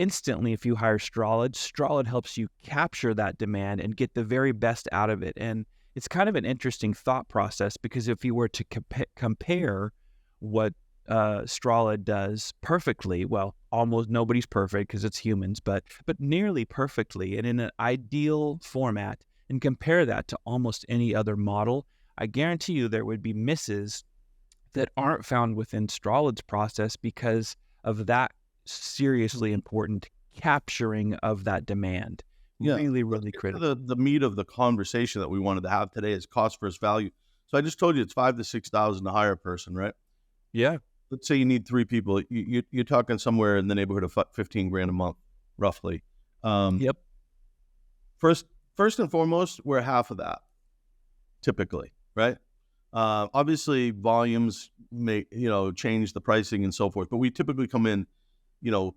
instantly, if you hire Strolid, Strolid helps you capture that demand and get the very best out of it. And it's kind of an interesting thought process, because if you were to compare what Strolid does perfectly, well, almost nobody's perfect because it's humans, but nearly perfectly and in an ideal format, and compare that to almost any other model, I guarantee you there would be misses that aren't found within Strolid's process because of that seriously important capturing of that demand. Yeah. Really, Let's really get to critical. the meat of the conversation that we wanted to have today is cost versus value. So I just told you it's 5,000 to 6,000 to hire a person, right? Yeah. Let's say you need 3 people. You're talking somewhere in the neighborhood of 15 grand a month, roughly. Um, Yep. first, first and foremost, we're half of that typically, right? Obviously, volumes may change the pricing and so forth, but we typically come in, you know,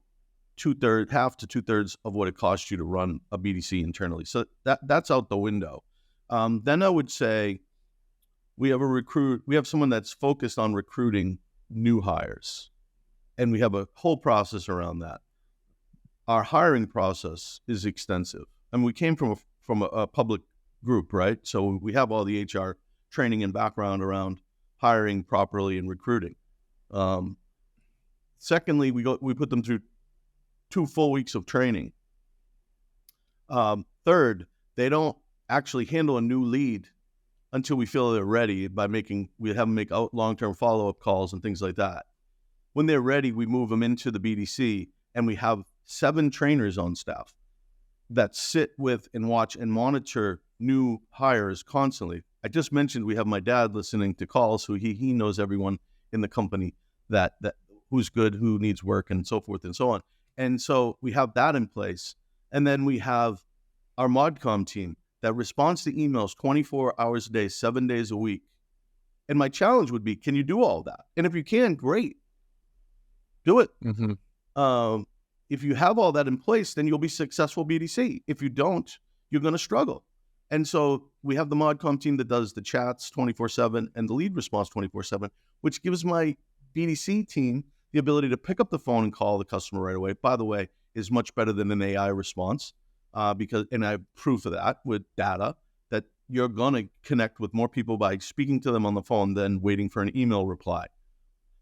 half to 2/3 of what it costs you to run a BDC internally. So that's out the window. Then I would say we have someone that's focused on recruiting new hires, and we have a whole process around that. Our hiring process is extensive, and we came from a public group, right? So we have all the HR training and background around hiring properly and recruiting. Um, Secondly, we put them through 2 full weeks of training. Third, they don't actually handle a new lead until we feel they're ready we have them make long-term follow-up calls and things like that. When they're ready, we move them into the BDC, and we have 7 trainers on staff that sit with and watch and monitor new hires constantly. I just mentioned we have my dad listening to calls, so he knows everyone in the company that who's good, who needs work, and so forth and so on. And so we have that in place. And then we have our ModCom team that responds to emails 24 hours a day, 7 days a week. And my challenge would be, can you do all that? And if you can, great. Do it. Mm-hmm. If you have all that in place, then you'll be successful BDC. If you don't, you're going to struggle. And so we have the ModCom team that does the chats 24/7 and the lead response 24/7, which gives my BDC team the ability to pick up the phone and call the customer right away. By the way, is much better than an AI response and I have proof of that with data that you're going to connect with more people by speaking to them on the phone than waiting for an email reply.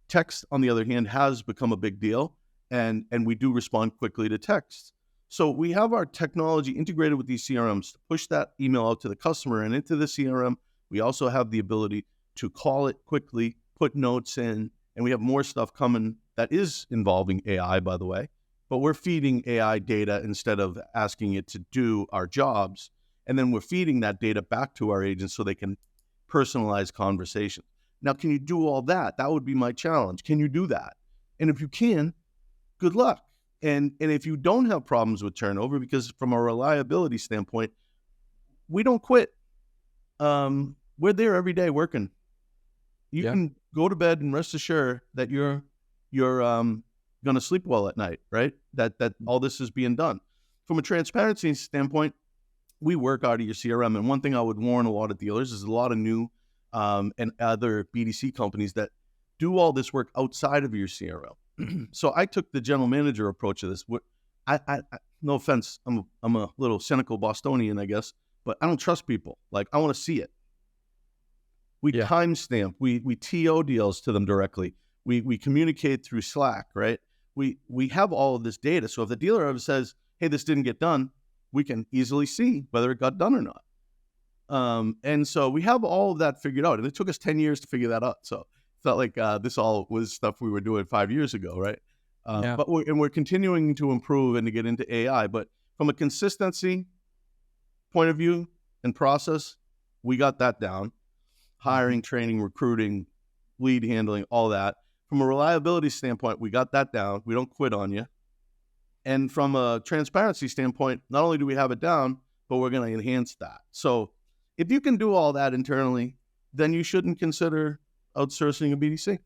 Text, on the other hand, has become a big deal, and we do respond quickly to text. So we have our technology integrated with these CRMs to push that email out to the customer and into the CRM. We also have the ability to call it quickly, put notes in, and we have more stuff coming that is involving AI, by the way. But we're feeding AI data instead of asking it to do our jobs. And then we're feeding that data back to our agents so they can personalize conversations. Now, can you do all that? That would be my challenge. Can you do that? And if you can, good luck. And if you don't have problems with turnover, because from a reliability standpoint, we don't quit. We're there every day working. You Yeah. can go to bed and rest assured that you're going to sleep well at night, right? That all this is being done. From a transparency standpoint, we work out of your CRM. And one thing I would warn a lot of dealers is a lot of new and other BDC companies that do all this work outside of your CRM. So I took the general manager approach to this. I no offense, I'm a little cynical Bostonian, I guess, but I don't trust people. Like, I want to see it. We Yeah. timestamp, we TO deals to them directly. We communicate through Slack, right? We have all of this data. So if the dealer ever says, hey, this didn't get done, we can easily see whether it got done or not. And so we have all of that figured out. And it took us 10 years to figure that out. So it's not like this all was stuff we were doing 5 years ago, right? Yeah. But we're continuing to improve and to get into AI. But from a consistency point of view and process, we got that down. Hiring, training, recruiting, lead handling, all that. From a reliability standpoint, we got that down. We don't quit on you. And from a transparency standpoint, not only do we have it down, but we're going to enhance that. So if you can do all that internally, then you shouldn't consider outsourcing a BDC.